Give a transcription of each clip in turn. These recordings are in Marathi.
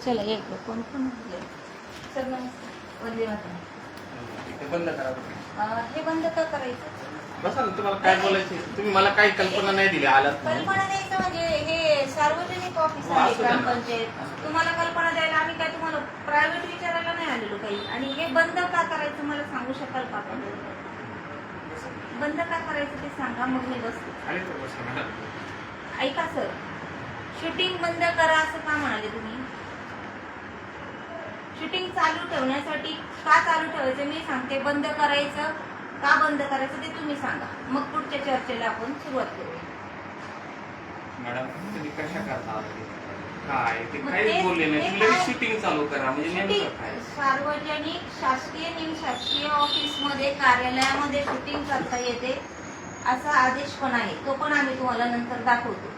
चला एक कोण कोण सर नमस्कार. वंदे मातरम. ते बंद करा. हे बंद का करायचं? बसा ना, तुम्हाला काय बोलायचं? तुम्ही मला काही कल्पना नाही दिली आलात म्हणून. कल्पना द्यायचं म्हणजे हे सार्वजनिक ऑफिस हो, आहे असू द्या ना. ग्रामपंचायत. तुम्हाला कल्पना द्यायला आम्ही काय तुम्हाला प्रायव्हेट विचारायला नाही आलेलो काही. आणि हे बंद का करायचं मला सांगू शकाल का आपण? बंद का करायचं ते सांगा, मग मी बसते. आले तर बसा मॅडम. ऐका सर, शूटिंग बंद करा असं का म्हणाले तुम्ही? शूटिंग चालू ठेवण्यासाठी का चालू ठेवायचं मी सांगते. बंद करायचं का बंद करायचं ते तुम्ही सांगा, मग पुढच्या चर्चेला आपण सुरुवात करूया. मॅडम तुम्ही कशा करता काय ते मग काहीच तेच- बोलले नाही. ते तुम्ही काय- शूटिंग चालू करा म्हणजे नेमकं शूटिंग काय? सार्वजनिक शासकीय निमशासकीय ऑफिसमध्ये कार्यालयामध्ये शूटिंग करता येते असा आदेश पण आहे. तो पण आम्ही तुम्हाला नंतर दाखवतो.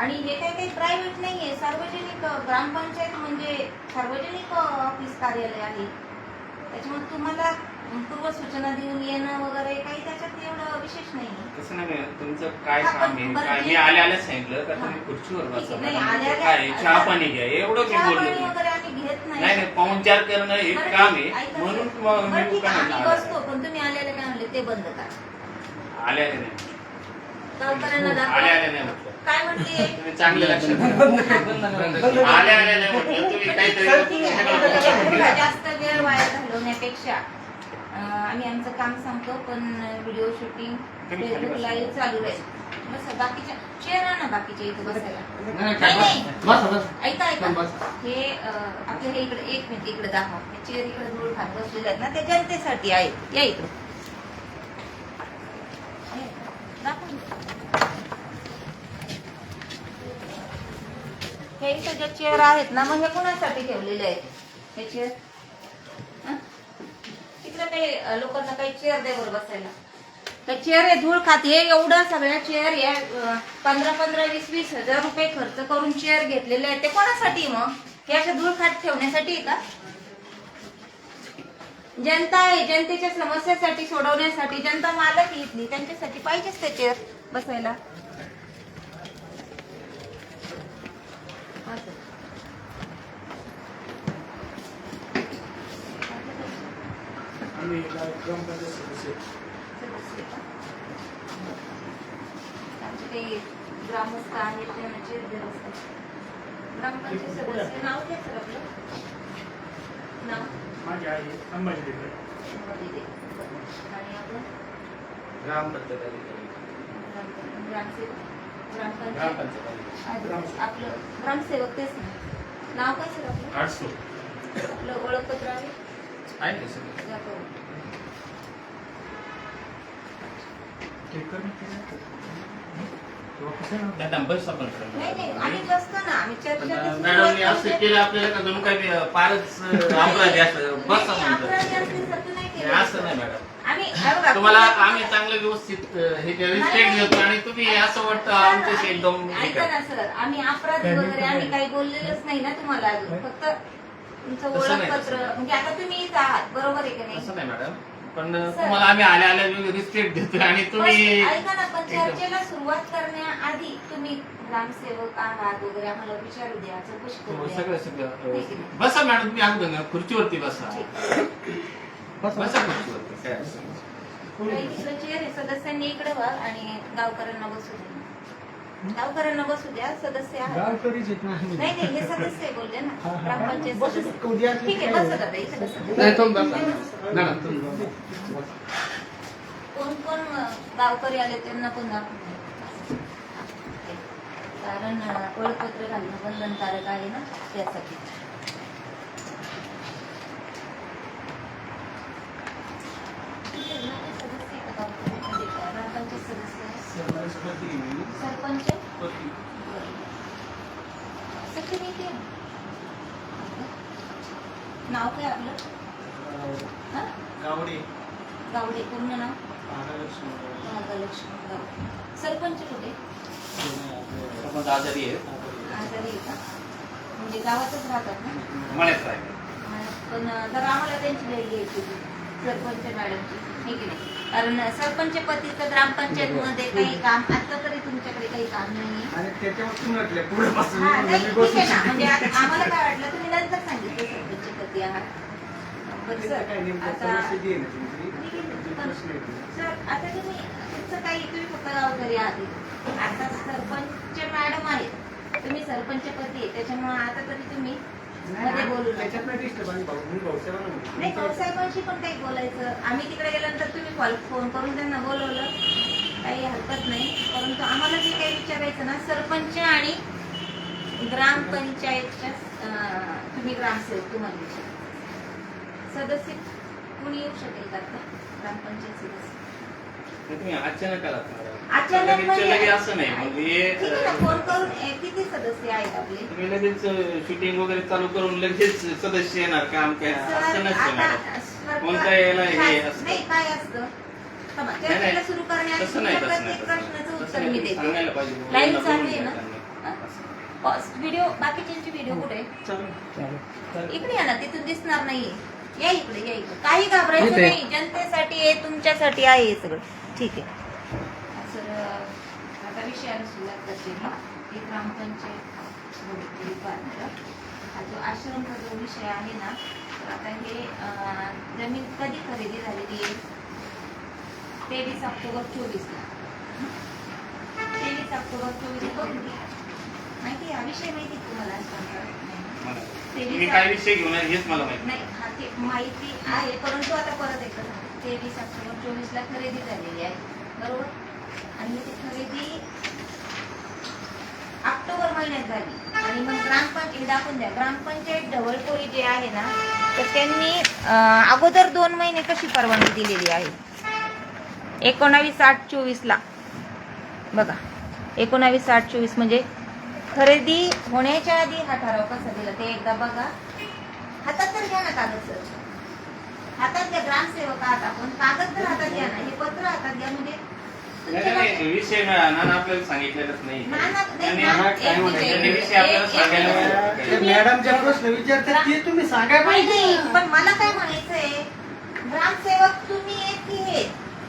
आणि हे काही प्रायव्हेट नाहीये, सार्वजनिक ग्रामपंचायत म्हणजे सार्वजनिक ऑफिस कार्यालय आहे. त्याच्यामुळे तुम्हाला पूर्व सूचना देऊन येणं वगैरे काही त्याच्यात एवढं विशेष नाही. तसं नाही मॅडम, तुमचं काय हा, काम आहे बरं, काय? ठीक मी आहे. आल्या सांगितलं का तुम्ही हा. खुर्चीवर बसा ठीक आहे. मॅडम. नाही, म्हणजे आल्या- काय चहा पाणी घ्या एवढं मी चहा बोललो पाणी नाही. वगैरे आम्ही घेत नाही नाही, नाही. पाहुणचार करणं हे बरं, काम ठीक आहे ऐका म्हणून सर. मी बरं, ठीक आहे, दुकानात आम्ही आला. बसतो, पण तुम्ही आलेले काय म्हणले ते बंद करा. आले नाही गावकऱ्यांना आले दाखवा. आले नाही म्हटलं. काय म्हणते? तुम्ही चांगले लक्ष द्या. आले आले नाही म्हटलं. तुम्ही काहीतरी ठीक आहे. जास्त वेळ वाया घालवण्यापेक्षा आम्ही आमचं काम सांगतो, पण व्हिडिओ शूटिंग तुम्ही खाली फेसबुक बसा. लाईव्ह चालू राहील. बस बाकीच्या चेअर ना बाकीच्या इथं बसायला. नाही, नाही, नाही. बस बस. ऐका ऐका बस. हे आपलं हे इकडे एक मिनिट इकडे दाखवा. चेअर इकडे दूर खात बसलेले आहेत ना, ते जनतेसाठी आहे. या इकडे दाखवा. हे इथं ज्या चेअर आहेत ना, मग हे कोणासाठी ठेवलेले आहेत हे चेअर? तिकडे काही लोकांना काही चेअर द्या बरं बसायला. तर चेअर हे धूळ खात. हे एवढं सगळ्या चेअर या 15-15, 20-20 हजार रुपये खर्च करून चेअर घेतलेले आहेत. ते कोणासाठी? मग हे अशा धूळ खात ठेवण्यासाठी का? जनता आहे, जनतेच्या समस्यासाठी सोडवण्यासाठी. जनता मालक इथली, त्यांच्यासाठी पाहिजेच ते चेअर बसायला. आमचे ते ग्रामस्थ आहेत त्यांना चेअर द्या बसायला. ग्रामपंचायत सदस्य नाव काय सर आपलं? नाव माझी आई संभाजी देवी. आणि आपण ग्रामपंचायत ग्रामसेवक ग्रामपंचायत ग्रामपंचायत आपलं ग्रामसेवक तेच ना. नाव काय सर आपलं? आठसो आपलं ओळखपत्र आहे आहे ना सर. द्या करून. त्या नंबर्स आपण नाही नाही, आम्ही बसतो ना, आम्ही चर्चा मॅडमने असं केलं आपल्याला का जणू काय फारच अपराधी असं बसा म्हणतो. असं नाही मॅडम, आम्ही हे बघा, तुम्हाला आम्ही चांगलं व्यवस्थित हे रिस्पेक्ट देतो आणि तुम्ही असं वाटतं आमच्याशी एकदम हे ऐका करा. ना सर, आम्ही अपराधी वगैरे आम्ही काही बोललेलंच नाही ना तुम्हाला अजून. फक्त तुमचं तसं नाही, ओळखपत्र तसं. म्हणजे आता तुम्ही इथं आहात, बरोबर आहे का नाही? असं नाही मॅडम, पण सर. तुम्हाला आम्ही आल्या आल्या रिस्पेक्ट देतो आणि तुम्ही पण ऐका ना, पण चर्चेला सुरुवात करण्याआधी तुम्ही ग्रामसेवक आहात वगैरे आम्हाला विचारू द्या, चौकशी करू द्या. सगळं सगळं बसा मॅडम, तुम्ही अगोदर खुर्चीवरती बसा. बसा खुर्चीवरती काय अडचण नाही. काही तिकडे चेअर आहे, सदस्यांनी इकडे व्हा आणि गावकऱ्यांना बसू द्या. गावकऱ्यांना बसू द्या, सदस्य आहात. गावकरीच आहेत ना आम्ही. नाही नाही, हे सदस्य आहे बोलले ना, हा, हा. ग्रामपंचायत बसू सदस्य. उद्या ठीक आहे, बसा दादा, इथे बसा. नाही, तुम्ही बसा. मॅडम, तुम्ही कोण कोण गावकरी आले त्यांना पण दाखवून द्या. कारण ओळखपत्र घालणं बंधनकारक आहे ना, त्यासाठी. सदस्य आहे का गावकरी? म्हणजे ग्रामपंचायत सदस्य, सरपंच, सेक्रेटरी. नाव काय आपलं? हा? गावडे गावडे. पूर्ण नाव? महालक्ष्मी नागलक्ष्मी गाव. सरपंच कुठे? आपण आजारी आहे. आजारी आहे का? म्हणजे गावातच राहतात ना? मळ्यात राहिले. पण जर आम्हाला त्यांची वेळ घ्यायची होती, सरपंच मॅडमची, हे की नाही? कारण सरपंच पतीचं ग्रामपंचायत मध्ये काही काम आता तरी तुमच्याकडे काही काम नाही. आणि त्याच्यावर तुम्ही म्हटले पुढे बसून हा, नाही, ठीक आहे ना. म्हणजे आम्हाला काय वाटलं तुम्ही नंतर बरं सर, आता सर आता तुम्ही तुमचं काही तुम्ही फक्त गावकरी आहात. आता सरपंच मॅडम आहेत, तुम्ही सरपंच पती आहे, त्याच्यामुळे आता तरी तुम्ही मध्ये बोलू नका. नाही भाऊसाहेबांशी पण काही बोलायचं. आम्ही तिकडे गेल्यानंतर तुम्ही फोन करून त्यांना बोलवलं, काही हरकत नाही. परंतु आम्हाला जे काही विचारायचं ना, सरपंच आणि ग्रामपंचायतच्या तुम्ही ग्रामसेवक तुम्हाला विचार सदस्य कोणी येऊ शकेल का आता? ग्रामपंचायत सदस्य तुम्ही अचानक आलात अचानक लगेच म्हणजे- असं नाही म्हणजे ठीक आहे ना, फोन करून किती सदस्य आहेत आपले? तुम्ही लगेच शूटिंग वगैरे चालू करून लगेच सदस्य येणार काम काय सर, असं नसतं आता मॅडम. सरकार- कोणत्या याला हे असतं? नाही काय असतं थांबा, नाही, चर्चेला नाही. सुरू करण्याआधी तसं नाही, तुमच्या तसं नाही, प्रत्येक तसं प्रश्नाचं नाही. उत्तर मी देते. सांगायला पाहिजे. लाईव्ह बोलून चालू आहे ना? त्यांना. व्हिडिओ बाकीच्यांचे व्हिडिओ कुठे आहे? चालेल. इकडे या ना, तिथून दिसणार नाहीये. या इकडे, या इकडे. काही घाबरायचं इथे. नाही, जनतेसाठी आहे, तुमच्यासाठी आहे हे सगळं. ठीक आहे सर. आता विषयाला सुरुवात करते मी. ही ग्रामपंचायत हा जो आश्रमचा जो विषय आहे ना, तर आता हे जमीन कधी खरेदी झालेली आहे? 23 ऑक्टोबर 24 ला. 23 ऑक्टोबर 24 बघून घ्या. माहिती आहे हा विषय, माहिती आहे तुम्हाला आश्रमचा? मला. ते तुम्ही काय विषय घेऊन आहे हेच मला माहिती नाही, हा ते माहिती आहे, परंतु आता परत एकदा सांगते. 23 ऑक्टोबर 24 ला खरेदी झालेली आहे, बरोबर? आणि ती खरेदी ऑक्टोबर महिन्यात झाली. आणि मग ग्रामपंचायत दाखवून द्या. ग्रामपंचायत ढवळकोरी जे आहे ना, तर त्यांनी अगोदर 2 महिने कशी परवानगी दिलेली आहे? 19/8/24 ला बघा. 19/8/24 म्हणजे खरेदी होण्याच्या आधी हा ठराव कसा दिला ते एकदा बघा. हातात तर घ्या ना कागद सर, हातात घ्या. ग्रामसेवक आहात आपण, कागद तर हातात घ्या ना, हे पत्र हातात घ्या. म्हणजे नाही, नाही, विषय नाना आपल्याला सांगितलेलंच नाही. त्यांनी विषय आपल्याला सांगायला पाहिजे. मॅडम ज्या प्रश्न विचारतात ते तुम्ही सांगायला पाहिजे. पण मला काय म्हणायचंय, ग्रामसेवक तुम्ही आहेत की हे?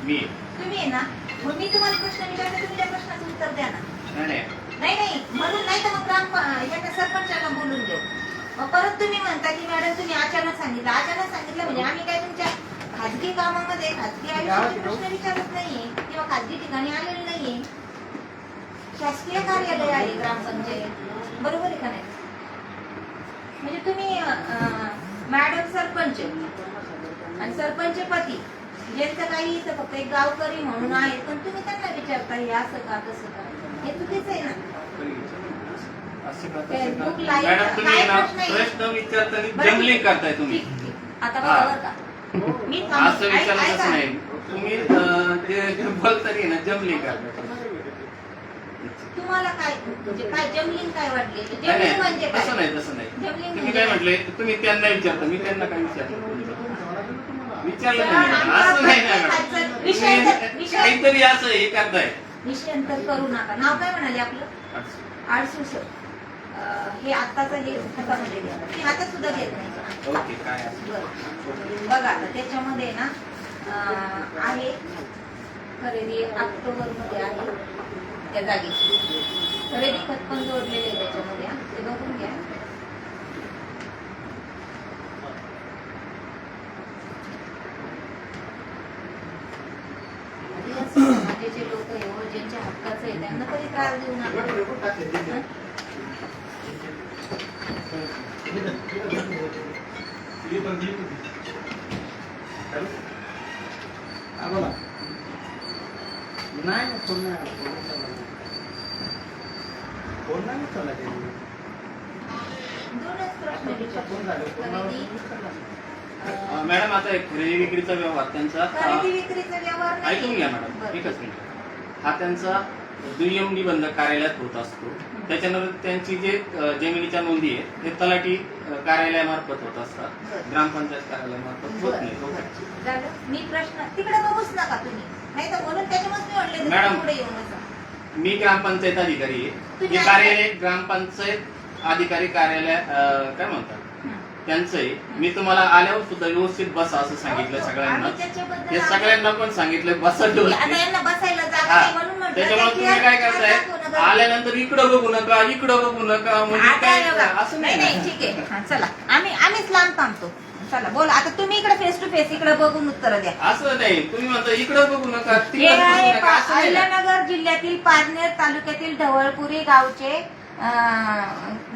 मी तुम्ही आहे ना, मग मी तुम्हाला प्रश्न विचारते, तुम्ही त्या प्रश्नाचं उत्तर द्या ना. नाही, नाही नाही, म्हणून नाही तर मग ह्याच्या सरपंचाला बोलून घेऊ. मग परत तुम्ही म्हणता की मॅडम तुम्ही अचानक सांगितलं. अचानक सांगितलं म्हणजे आम्ही काय तुमच्या खाजगी कामामध्ये, खाजगी आयुष्याचे प्रश्न विचारत नाहीये किंवा खाजगी ठिकाणी आलेलं नाहीये. शासकीय कार्यालय आहे ग्रामपंचायत, बरोबर आहे का नाही? म्हणजे तुम्ही मॅडम सरपंच आणि सरपंच पती ज्यांचं काही इथं फक्त एक गावकरी म्हणून आहे, पण तुम्ही त्यांना विचारता हे असं का तसं का? हे चुकीचं आहे ना. असं का, तसं फेसबुक का? लाईव्ह मॅडम तुम्ही काय ना प्रश्न आहे? प्रश्न विचारताना बरं, जंगलिंग करताय तुम्ही. ठीक, ठीक. आता बघा बरं का, मी असं विचारलं ऐका. तसं नाही. तुम्ही ते बोलताना ना जंगलिंग करताय. तुम्हाला काय म्हणजे काय जमलिंग काय वाटले? नाही, जमलिंग म्हणजे नाही, तसं काय? नाही, तसं नाही. जमलिंग तुम्ही म्हणजे काय काय? म्हटले, तुम्ही त्यांना विचारता, मी त्यांना काय विचारलं? विचारलं सर, नाही मॅडम. असं नाही ना आमचा मॅडम. विषय- काहीतरी असं हे करताय. निषंतर करू नका. नाव काय म्हणाले आपलं? आळसू सर. हे आत्ताचं हे हातामध्ये घ्या. मी हातात सुद्धा घेत नाही. ओके, काय असं? बरं. बघा आता त्याच्यामध्ये ना आहे खरेदी ऑक्टोबर मध्ये आहे त्या जागेची. खरेदी खत पण जोडलेले आहे त्याच्यामध्ये. ते बघून घ्या. समाजाचे लोक आहे, ज्यांच्या हक्काचं आहे, त्यांना कधी त्रास देऊ नका. बोला. नाही फोन नाही दोनच प्रश्न विचारले. खरेदी मॅडम आता एक खरेदी विक्रीचा व्यवहार त्यांचा खरेदी विक्रीचा व्यवहार नाही. ऐकून घ्या मॅडम, एकच मिनिट. हा त्यांचा दुय्यम निबंधक कार्यालयात होत असतो. त्याच्यानंतर त्यांची जे जमिनीच्या नोंदी आहेत ते तलाठी कार्यालयामार्फत होत असतात, ग्रामपंचायत कार्यालयामार्फत होत नाही. झालं. मी प्रश्न तिकडे बघूच नका तुम्ही, नाही तर म्हणून त्याच्यामुळे मी म्हटले मॅडम. पुढे येऊन बसा. मी ग्रामपंचायत अधिकारी आहे. तुम्ही हे कार्यालय ग्रामपंचायत अधिकारी कार्यालय काय म्हणतात, त्यांचं आहे. मी तुम्हाला आल्यावर सुद्धा व्यवस्थित बसा असं सांगितलं सगळ्यांना. आम्ही त्याच्याबद्दल हे सगळ्यांना पण सांगितलं बसा आता व्यवस्थित. यांना बसायला जागा हा. नाही म्हणून म्हटलं त्याच्यामुळे की तुम्ही काय दाखवणं करताय गरजेचं. आल्यानंतर इकडं बघू नका इकडं बघू नका म्हणजे आता काय हे बघा. असं नाही नाही नाही ना. ठीक आहे हा, चला आम्हीच लांब थांबतो. चला बोला आता तुम्ही इकडे फेस टू फेस इकडे बघून उत्तर द्या. असं नाही तुम्ही म्हणता इकडं बघू नका हे तिकडं बघू आहे नका असं नाही ना. अहिल्यानगर जिल्ह्यातील पारनेर तालुक्यातील ढवळपुरी गावचे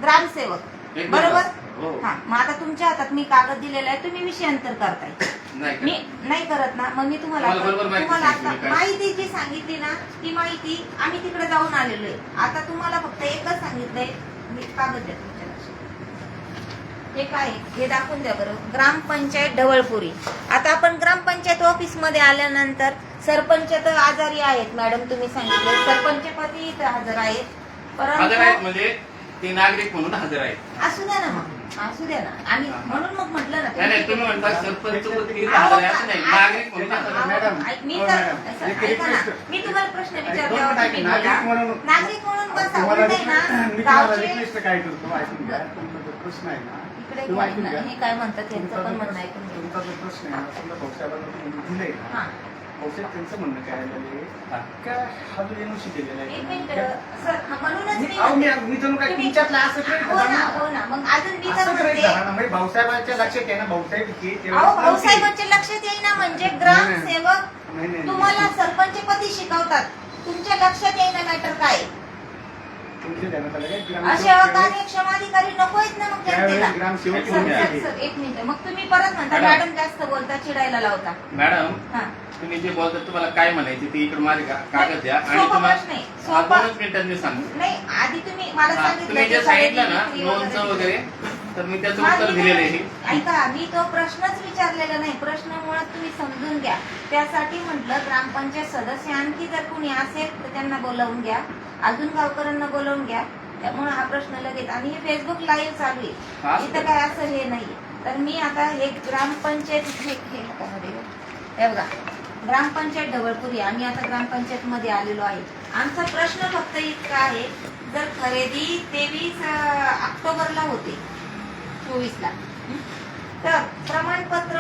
ग्रामसेवक एकदम बरोबर. हो. हा मग आता तुमच्या हातात मी कागद दिलेला आहे तुम्ही विषयांतर करताय. नाही मी का? नाही करत ना मग मी तुम्हाला तुम्हाला बरोबर माहिती तुम्हाला सांगितली आता काय? माहिती जी सांगितली ना ती माहिती आम्ही तिकडे जाऊन आलेलो आहे. आता तुम्हाला फक्त एकच सांगितलंय मी कागद द्या तुमच्या लक्षात. हे काय आहे? हे दाखवून द्या बरं. ग्रामपंचायत ढवळपुरी. आता आपण ग्रामपंचायत ऑफिस मध्ये आल्यानंतर सरपंच तर आजारी आहेत मॅडम तुम्ही सांगितलं सरपंच पती इथं हजर आहेत हजर आहेत परंतु म्हणजे ते नागरिक म्हणून हजर आहेत. असू द्या ना मग असू द्या ना आम्ही म्हणून मग म्हटलं ना नाही नाही तुम्ही म्हणता सरपंच पती अहो, हजर आहे असं नाही नागरिक म्हणून हजर आहे. मॅडम, मी हो, तर मॅडम. असं एक ऐका ना, request. मी तुम्हाला प्रश्न दोन विचारल्यावर मिनिटं तुम्ही ऐका. बोला. नागरिक म्हणून- नागरिक म्हणून बसा तुम्हाला उलट आहे ना मी तुम्हाला गावचे रिक्वेस्ट काय करतो ऐकून घ्या. तुमचा जो प्रश्न आहे ना इकडे तो घ्या ऐकून ना. घ्या. हे काय म्हणतात त्यांचं तुमचा पण जो म्हणणं प्रश्न- ऐकून घ्या. तुमचा जो प्रश्न आहे ना समजा भाऊसाहेबांना तुम्ही दिलंय ना हा भाऊसाहेब त्यांचं म्हणणं काय आलेलं हा. आहे का हा जो एनओसी दिलेला एक आहे मिनिट त्या- सर हा, म्हणूनच मी अहो, म्हणते. मी जणू काय तुम्ही- तुमच्यातला असं काही हो ना हो ना मग अजून मी तर असं काही म्हणते झालं ना म्हणजे भाऊसाहेबांच्या लक्षात आहे ना भाऊसाहेब की तेवढं अहो नव्हते. भाऊसाहेबांच्या लक्षात येईना म्हणजे ग्रामसेवक नाही, नाही, तुम्हाला नाही. सरपंच पती शिकवतात तुमच्या लक्षात येईना मॅटर काय तुमच्या ध्यानात आलं काय? असे ग्रामसेवक कार्यक्षमाधिकारी नको आहेत ना मग त्यावेळी जनतेला. ग्रामसेवक सर, तुम्ही सर, आहे. सर, एक मिनिट मग तुम्ही परत म्हणता मॅडम. मॅडम जास्त बोलता चिडायला लावता मॅडम हा तुम्ही जे बोलता तुम्हाला काय म्हणायचे ते इकडे माझे कागद द्या आणि सोपा तुम्हाला प्रश्न आहे. हा, सोपा. 2 मिनिटात मी सांगतो. नाही आधी तुम्ही मला हा, सांगितलं तुम्ही की जे सांगितलं ना खरेदी लोनचं विक्री वगैरे तर मी त्याचं माझी उत्तर दिलेलं आहे. नाही- ऐका मी तो प्रश्नच विचारलेला नाही प्रश्न मुळात तुम्ही समजून घ्या त्यासाठी म्हटलं ग्रामपंचायत सदस्य आणखी जर कुणी असेल तर त्यांना बोलावून घ्या अजून गावकऱ्यांना बोलावून घ्या त्यामुळे हा प्रश्न लगेच आणि हे फेसबुक लाईव्ह चालू हा, आहे इथं काय असं हे नाहीये तर मी आता हे ग्रामपंचायत हे ह्याच्यामध्ये हे बघा ग्रामपंचायत ढवळपुरी आम्ही आता ग्रामपंचायत मध्ये आलेलो आहे आमचा प्रश्न फक्त इतका आहे जर खरेदी 23 ऑक्टोबरला होते 24 ला तर प्रमाणपत्र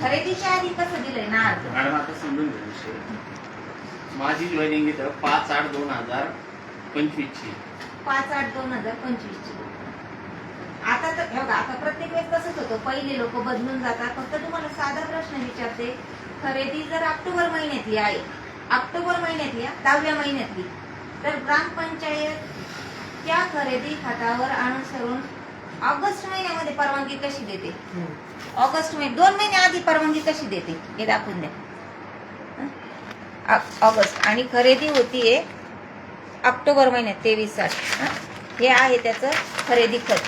खरेदीच्या आधी कसं दिलंय ना अर्ज मॅडम आता समजून घेऊ विषय माझी जॉईनिंग इथं 5/8/2025 ची 5/8/2025 ची आता तर हे बघा आता प्रत्येक वेळेस तसंच होतं पहिले लोक बदलून जातात फक्त तुम्हाला साधा प्रश्न विचारते खरेदी जर ऑक्टोबर महिन्यातली आहे ऑक्टोबर महिन्यातली 10व्या महिन्यातली तर ग्रामपंचायत त्या खरेदी खात्यावर अनुसरून ऑगस्ट महिन्यामध्ये परवानगी कशी देते ऑगस्ट महिने 2 महिने आधी परवानगी कशी देते हे दाखवून द्या ऑगस्ट आणि खरेदी होतीये ऑक्टोबर महिन्यात 23/8 हे आहे त्याचं खरेदी खत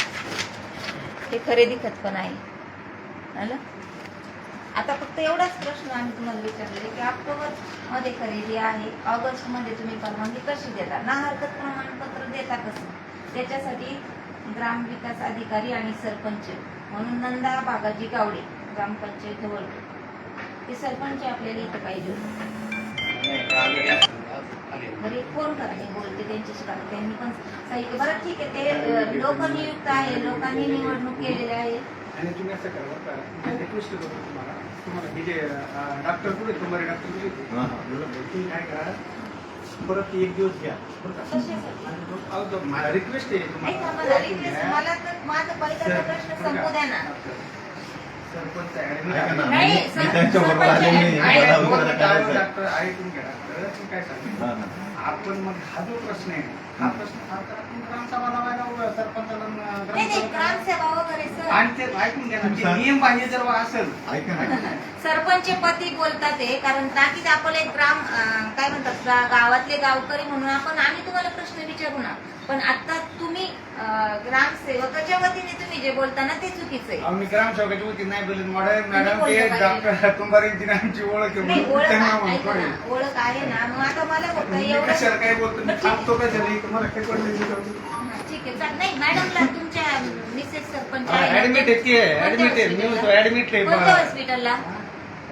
हे खरेदी खत पण आहे आलं आता फक्त एवढाच प्रश्न आम्ही तुम्हाला विचारले की ऑक्टोबर मध्ये खरेदी आहे ऑगस्ट मध्ये तुम्ही परवानगी कशी देता ना हरकत प्रमाणपत्र देता कसं त्याच्यासाठी ग्रामविकास अधिकारी आणि सरपंच म्हणून नंदा बागाजी गावडे ग्रामपंचायत जवळ ते सरपंच आपल्याला इथं पाहिजे होते. बरे फोन करा मी बोलते त्यांच्याशी करा त्यांनी पण सांगितलं बरं ठीक आहे ते लोकनियुक्त आहे लोकांनी निवडणूक केलेली आहे आणि तुम्ही असं करा बरं का मी रिक्वेस्ट करतो तुम्हाला हे जे डॉक्टर कुठे तुम्हाला डॉक्टर कुठे तुम्ही काय करा परत 1 दिवस घ्या बरं का कशासाठी? आणि तो मला रिक्वेस्ट आहे नाही का, तुम्हाला मला request- मला तर माझा पहिल्याचा प्रश्न संपू द्या ना सरपंच नाही आहे सर- त्यांच्याबरोबर सरपंच आले आहे. नाही. आहे. डॉक्टर आहे तुम्ही डॉक्टर तुम्ही काय सांगितलं आपण मग हा जो प्रश्न आहे हा प्रश्न फार तर आपण ग्रामसभा लावायला सरपंचाला नाही नाही ग्रामसेवा वगैरे सर आणि ते ऐकून घ्या ना ते नियम पाहिजे जर असेल ऐका ना सरपंच पती बोलतात ते कारण ताकीद आपण एक ग्राम काय म्हणतात गावातले गावकरी म्हणून आम्ही तुम्हाला प्रश्न विचारू ना पण आता तुम्ही ग्रामसेवकाच्या वतीने तुम्ही जे बोलता ना ते चुकीचं आहे आम्ही ग्रामसेवकाची होती नाही बोलत मॅडम तुम्ही ते बोलता डॉक्टर तुंबारींची आमची ओळख आहे नाही म्हणून ओळख त्यांना आहे ऐका म्हणतोय. ना, ओळख आहे ना मग आता मला फक्त मी एवढं कशाला काय बोलतो मी बरं, ठीक आहे. थांबतो का तरी तुम्हाला काय कळलं हा, ठीक आहे नाही मॅडमला तुमच्या मिसेस सरपंच ऍडमिट आहे ते ऍडमिट आहे मी म्हणतो ऍडमिट कोणत्या आहे हॉस्पिटलला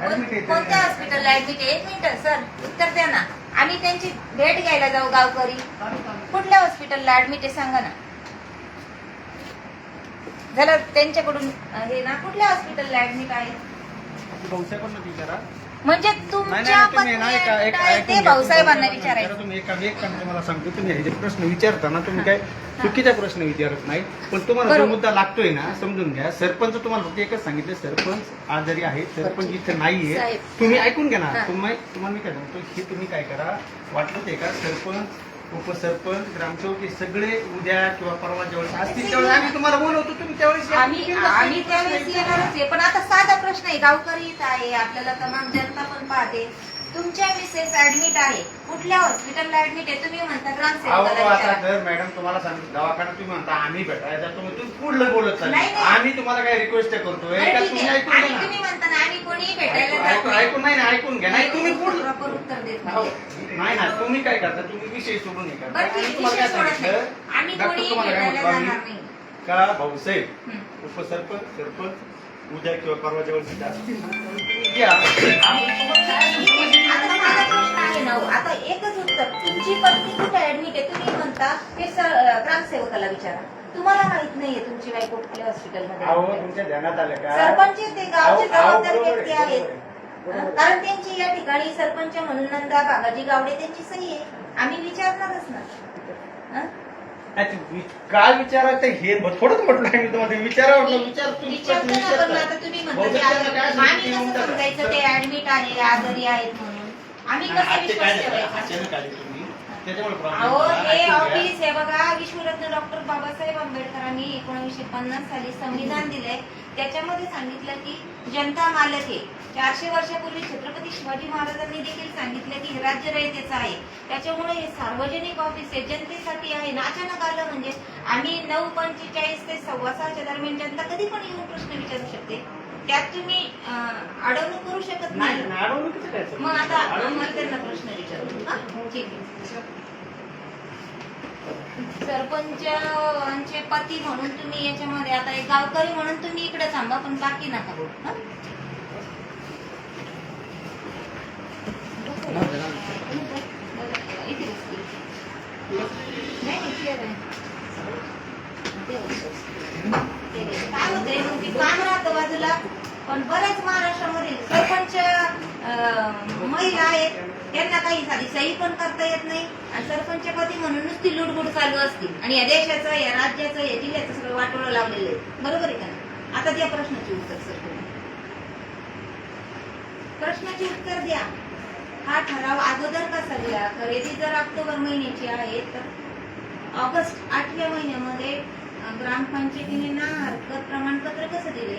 ऍडमिट आहे कोणत्या हॉस्पिटलला ऍडमिट आहे 1 मिनिट सर उत्तर द्या ना आम्ही त्यांची भेट घ्यायला जाऊ गावकरी कुठल्या हॉस्पिटलला ऍडमिट आहे सांगा ना झालं त्यांच्याकडून हे ना कुठल्या हॉस्पिटलला ऍडमिट आहे भाऊसाहेबांना विचारा. म्हणजे नाही, तुमच्या नाही, तुम्ही ना पत्नी ऐकून आहे घ्या. ते भाऊसाहेबांना विचारा. विचारायचं. तुम्ही एक काम तुम्हाला सांगतो, तुम्ही हे जे प्रश्न विचारता ना, तुम्ही काय चुकीचा प्रश्न विचारत नाही, पण तुम्हाला जो बरोबर. मुद्दा लागतोय ना समजून घ्या. सरपंच तुम्हाला फक्त एकच सांगितलं, सरपंच आजारी आहे, सरपंच इथे नाहीये. साहेब. तुम्ही ऐकून घ्या ना. हा. तुम्हाला मी काय सांगतो, हे तुम्ही काय करा, वाटलं ते का सरपंच उपसरपंच ग्रामसेवक हे सगळे उद्या किंवा परवा ज्यावेळेस असतील त्यावेळेस आम्ही तुम्हाला बोलवतो, तुम्ही त्यावेळेस या. आम्ही त्यावेळेस येणारच आहे. पण आता साधा प्रश्न आहे, गावकरी इथं आहे, आपल्याला तमाम जनता पण पाहते. तुमच्या मिसेस ऍडमिट आहे, कुठल्या हॉस्पिटलला ऍडमिट आहे तुम्ही म्हणता अहो ग्रामसेवकाला आता विचारा. जर मॅडम तुम्हाला सांगतो दवाखान्यात तुम्ही म्हणता आम्ही भेटायला जातो, मग तुम्ही पुढलं बोलत चालले. नाही, नाही. आम्ही तुम्हाला काय रिक्वेस्ट करतोय बरं, का ठीक तुम्ही आहे. ऐकून आणि घ्या ना. तुम्ही म्हणता ना आम्ही कोणीही भेटायला जात ऐकून नाही. ऐकून नाही ना, ऐकून घ्या. नाही तुम्ही पुढलं प्रॉपर उत्तर देत हो. नाही. नाही ना, तुम्ही काय करता, तुम्ही विषय सोडून हे करता. बरं, ठीक आम्ही आहे, तुम्हाला विषय काय सोडत नाही. सांगितलं, आम्ही डॉक्टर कोणीही तुम्हाला काय भेटायला म्हटलं जाणार आम्ही? नाही. का भाऊसाहेब हं. उपसरपंच सरपंच उद्या किंवा परवाच्या वेळेस इथे असतील ना, तुम्ही या. आता माझा प्रश्न आहे ना हो. आता एकच उत्तर, तुमची पत्नी कुठे ऍडमिट आहे तुम्ही म्हणता हे ग्रामसेवकाला विचारा. तुम्हाला माहित नाहीये तुमची बायको कुठल्या हॉस्पिटलमध्ये अहो आहे. तुमच्या ध्यानात आलं का? सरपंच ते गावचे अहो, जबाबदार बरोबर आहे, व्यक्ती बरोबर आहेत. आहे. कारण त्यांची या ठिकाणी सरपंच म्हणून नंदा बाबाजी गावडे त्यांची सही आहे. आम्ही विचारणारच ना. हं? अच्छा, काय विचारायचं हे थोडंच म्हटलं आहे मी तुम्हाला, विचारावं विचार तुम्ही विचारतो प्रश्न ना, पण विचारता. आता तुम्ही म्हणता बहुतेक ते त्यांना काय आजारी- आम्ही सांगितलं कसं म्हणतात? समजायचं ते ऍडमिट आहे आजारी आहेत म्हणून आम्ही नाही, कसं आज ते काय विश्वास झालं, ठेवायचा? अचानक आले तुम्ही त्याच्यामुळे problem अहो झाला. हे ऐकून घ्या. ऑफिस हे बघा, विश्वरत्न डॉक्टर बाबासाहेब आंबेडकरांनी 1950 साली संविधान दिलंय. त्याच्यामध्ये सांगितलं की जनता मालक आहे. 400 वर्षापूर्वी छत्रपती शिवाजी महाराजांनी देखील सांगितलं की हे राज्य रयतेचं आहे. त्याच्यामुळे हे सार्वजनिक ऑफिस आहे, जनतेसाठी आहे. ना अचानक आलं म्हणजे आम्ही 9:45 ते 6:15 दरम्यान जनता कधी पण येऊन प्रश्न विचारू शकते. त्यात तुम्ही अडवणूक करू शकत नाही नाही. नाही, अडवणुकीचं काय सर? मग आता अडवणूक- आम्हाला त्यांना प्रश्न विचारू. हा? ठीक आहे. सरपंचांचे पती म्हणून तुम्ही याच्यामध्ये आता एक गावकरी म्हणून तुम्ही इकडे थांबा, पण बाकी नका बोलू. हं? इथे बसते. नाही, नाही, clear आहे. ते होतं. काय होतंय मग ते काम राहतं बाजूला, पण बऱ्याच महाराष्ट्रामध्ये सरपंच महिला आहेत, त्यांना काही साधी सही पण करता येत नाही आणि सरपंचपदी म्हणून नुसती लुडबुड चालू असते आणि या देशाचं या राज्याचं या जिल्ह्याचं सगळं वाटोळं लावलेलं आहे. बरोबर आहे का नाही? आता द्या प्रश्नाची उत्तर सर तुम्ही. प्रश्नाची उत्तर द्या. हा ठराव अगोदर कसा दिला? खरेदी जर ऑक्टोबर महिन्याची आहे तर ऑगस्ट 8व्या महिन्यामध्ये ग्रामपंचायतीने ना हरकत प्रमाणपत्र कसं दिले?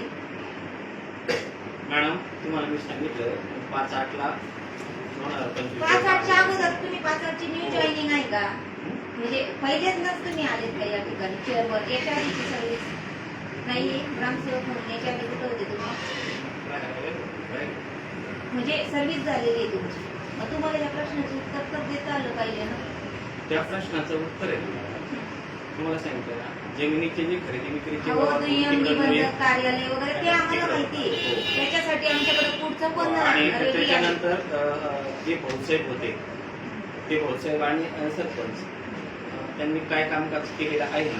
मॅडम तुम्हाला मी सांगितलं 5/8ला 2025 5/8च्या अगोदर तुम्ही 5/8ची न्यू जॉईनिंग आहे का? म्हणजे पहिल्यांदाच तुम्ही आलेत का या ठिकाणी चेअरवर? याच्या आधीची सर्व्हिस नाहीये ग्रामसेवक म्हणून? याच्या आधी कुठं होते तुम्ही? म्हणजे सर्व्हिस झालेली आहे तुमची. मग तुम्हाला या प्रश्नाचं उत्तर तर देता आलं पाहिजे ना. त्या प्रश्नाचं उत्तर आहे तुम्हाला सांगितलं ना, जमिनीचे जे खरेदी विक्रीचे हो, दुय्यम तिकडं निबंधक तुम्ही- कार्यालय वगैरे ते आम्हाला माहिती आहे. त्याच्यासाठी आमच्याकडे पुढचं पण आणि रेडी आहे. त्याच्यानंतर जे भाऊसाहेब होते ते भाऊसाहेब आणि सरपंच त्यांनी काय कामकाज केलेलं आहे ना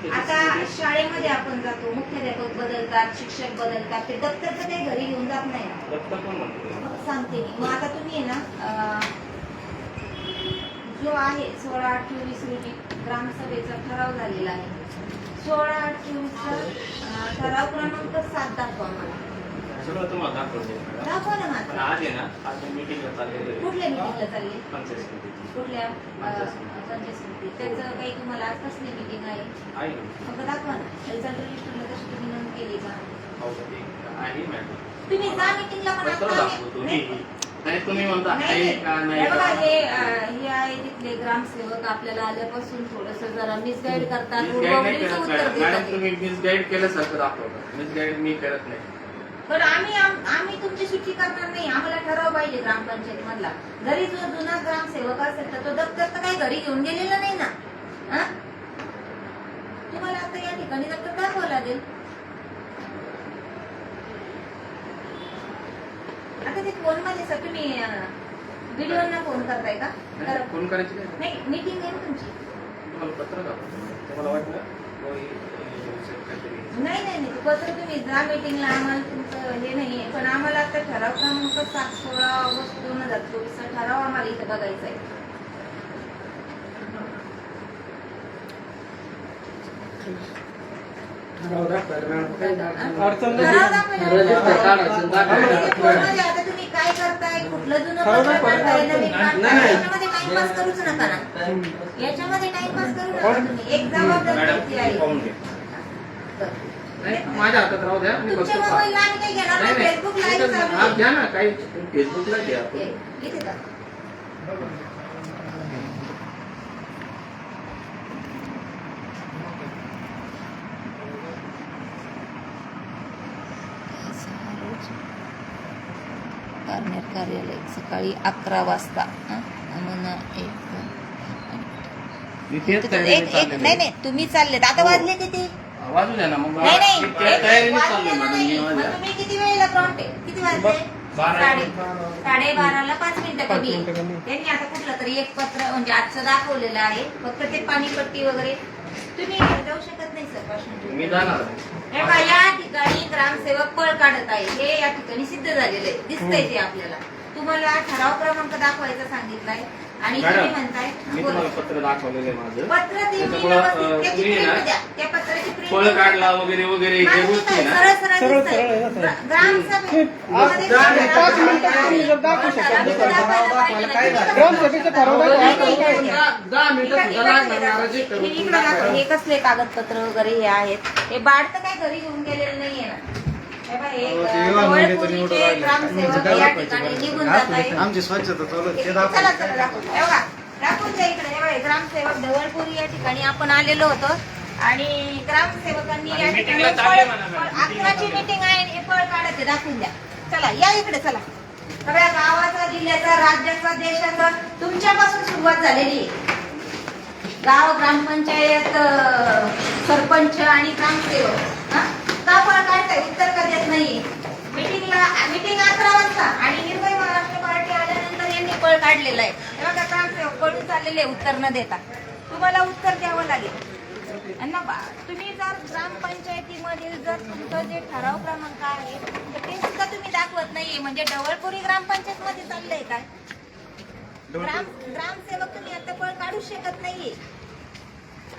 आता त्याच्यासाठी- शाळेमध्ये आपण जातो, मुख्याध्यापक बदलतात, शिक्षक बदलतात, ते दप्तर तर काही घरी घेऊन जात नाही ना. दत्तक पण म्हणतो मग सांगते मी. मग आता तुम्ही आहे ना जो आहे 16/8/24 रोजी ग्रामसभेचा ठराव झालेला आहे. 16/8/24चा ठराव क्रमांक 7 दाखवा मला. सगळं तुम्हाला दाखवते मॅडम. दाखवा ना पण माझा. आज आहे ना, आज मीटिंगला चाललेलं आहे कुठल्या मिटिंगला चालली? पंचायत समितीची. कुठल्या पंचायत समिती? त्याचं काही तुम्हाला आज कसली मिटिंग आहे? आहे ना मग दाखवा ना. रिझल्ट रजिस्टरला तशी तुम्ही नोंद केली का? भाऊसाहेब आहे मॅडम. तुम्ही जा मिटिंगला, पण पत्र आता दाखवतो आम्ही- मी. नाही तुम्ही म्हणता आहे नाही, का नाही हे बघा, का? हे आहे तिथले ग्रामसेवक आपल्याला आल्यापासून थोडस जरा मिसगाईड करतात, मिसगाईड नाही उडवडीचं करत उत्तर मॅडम. मॅडम देतात. तुम्ही मिसगाईड केल्यासारखं दाखवता. मिसगाईड मी करत नाही. पण आम्ही तुमची सुट्टी करणार नाही. आम्हाला ठराव पाहिजे ग्रामपंचायत मधला. जरी जो जुना ग्रामसेवक असेल तर तो दप्तर तर काही घरी घेऊन गेलेला नाही ना. हा? तुम्हाला आता या ठिकाणी दप्तर दाखवावं लागेल. आता ते फोन मध्ये सर तुम्ही व्हिडिओना फोन करताय का? नाही, फोन करायची काय? नाही, मीटिंग आहे ना तुमची. तुम्हाला पत्र दाखवतो. तुम्हाला वाटलं होय, तरी नाही नाही नाही पत्र तुम्ही जा मीटिंगला, आम्हाला तुमचं हे नाहीये, पण आम्हाला आता ठराव क्रमांक 16 ऑगस्ट 2024 चा ठराव आम्हाला इथं बघायचा आहे. ठराव दाखवायला मॅडम काही अडचण ठराव नाही. दाखवायला फोनमध्ये आता तुम्ही काय करताय, कुठलं जुनं पत्र काढताय, नवीन काढताय, याच्यामध्ये टाइमपास करूच नका ना. याच्यामध्ये टाइमपास करू नका तुम्ही. एक जबाबदारी मॅडम तुमची आहे. पाहून घ्या. नाही, माझ्या हातात राहू द्या, मी तुमच्या बघतो. मोबाईलला आम्ही काही घेणार नाही. नाही, फेसबुक नाही. लाईव्ह चालू हा, आहे. घ्या ना, काही फेसबुकला घ्या. इथे जा. कार्यालय कार्यालय सकाळी 11 वाजता. इथेच एक तयारी एक चाललेली नाही आहे. नाही तुम्ही चाललेत आता. वाजले किती? वाजू द्या ना मग. नाही नाही त्या तयारीने वाजले चाललोय ना मॅडम नाही. मी मग माझ्या. तुम्ही किती वेळेला प्रॉम्प्ट किती वाजले? 12:30ला 5 मिनिटं कमी आहे. त्यांनी आता कुठलं तरी एक पत्र म्हणजे आजचं दाखवलेलं आहे. फक्त ते पाणीपट्टी वगैरे तुम्ही जाऊ शकत नाही सर प्रश्न. मी जाणार आहे. हे पहा, या ठिकाणी ग्रामसेवक पळ काढत आहे. हे या ठिकाणी सिद्ध झालेलं आहे. दिसतंय ते आपल्याला. तुम्हाला ठराव क्रमांक दाखवायचा सांगितलाय आणि तुम्ही मॅडम, म्हणताय मी बोला. तुम्हाला पत्र दाखवलेलं आहे माझं. पत्र ते त्याच्यामुळं, त्याची तुम्ही print ना, द्या. त्या पत्राची print फळ द्या. काढला वगैरे वगैरे हे माहिती गोष्टी काय? ना. सरळ सरळ सरळ दिसतंय. सरळ येत आहे. ग्रामसभेत मध्ये ग्राम- सरळ 5 मिनिटं तुम्ही जर दाखवू शकता. ग्रामसभेचं ठराव दाखवा. नाही, नाही, नाही, नाही. 10 मिनिटं इकडे- सुद्धा इकडे लागणार, नाराजी हे करून इकडे दाखवा. हे कसले कागदपत्र वगैरे हे आहेत. हे बाळ तर काय घरी घेऊन गेलेलं नाहीये ना. हे बघा, हे जवळपूरचे ग्रामसेवक या ठिकाणी निघून जात आहे. आमची स्वच्छता चालू आहे. ते चला दाखवा. चला दाखवू. हे बघा, दाखवून द्या इकडे. हे बघा, ग्रामसेवक ढवळपुरी या ठिकाणी आपण आलेलो होतो आणि ग्रामसेवकांनी या ठिकाणी मीटिंगला चालले म्हणा मॅडम. 11ची मीटिंग आहे आणि हे फळ काढत आहे. दाखवून द्या. चला या इकडे चला. सगळ्या गावाचा, जिल्ह्याचा, राज्याचा, देशाचा तुमच्यापासून सुरुवात झालेली आहे. गाव, ग्रामपंचायत, सरपंच आणि ग्रामसेवक हा? का फळ काढताय? उत्तर का देत नाहीये? मीटिंग 11 वाजता आणि निर्भय महाराष्ट्र पार्टी आल्यानंतर यांनी पळ काढलेला आहे. तेव्हा का ग्रामसेवक पळून चाललेले उत्तर न देता. तुम्हाला उत्तर द्यावं लागेल. आणि ना तुम्ही जर ग्रामपंचायतीमधील जर तुमचं जे ठराव क्रमांक आहे तर ते सुद्धा तुम्ही दाखवत नाहीये. म्हणजे ढवळपुरी ग्रामपंचायत मध्ये चाललंय काय? ग्रामसेवक तुम्ही आता पळ काढू शकत नाहीये.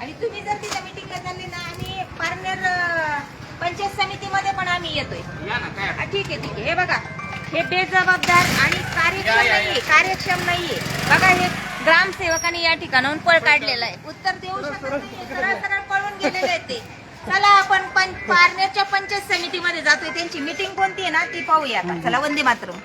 आणि तुम्ही जर तिच्या मीटिंगला चालले ना, आम्ही पारनेर पंचायत समितीमध्ये पण आम्ही येतोय. या ना काय. हा, ठीक आहे ठीक आहे. हे बघा, हे बेजबाबदार आणि कार्यक्षम नाहीये. कार्यक्षम नाहीये. बघा, हे ग्रामसेवकांनी या ठिकाणाहून पळ काढलेला आहे. उत्तर देऊ शकत नाहीये. सरळ सरळ पळून गेलेले आहेत ते. चला आपण पारनेरच्या पंचायत समितीमध्ये जातोय. त्यांची मीटिंग कोणती आहे ना ती पाहूया आता. चला, वंदे मातरम.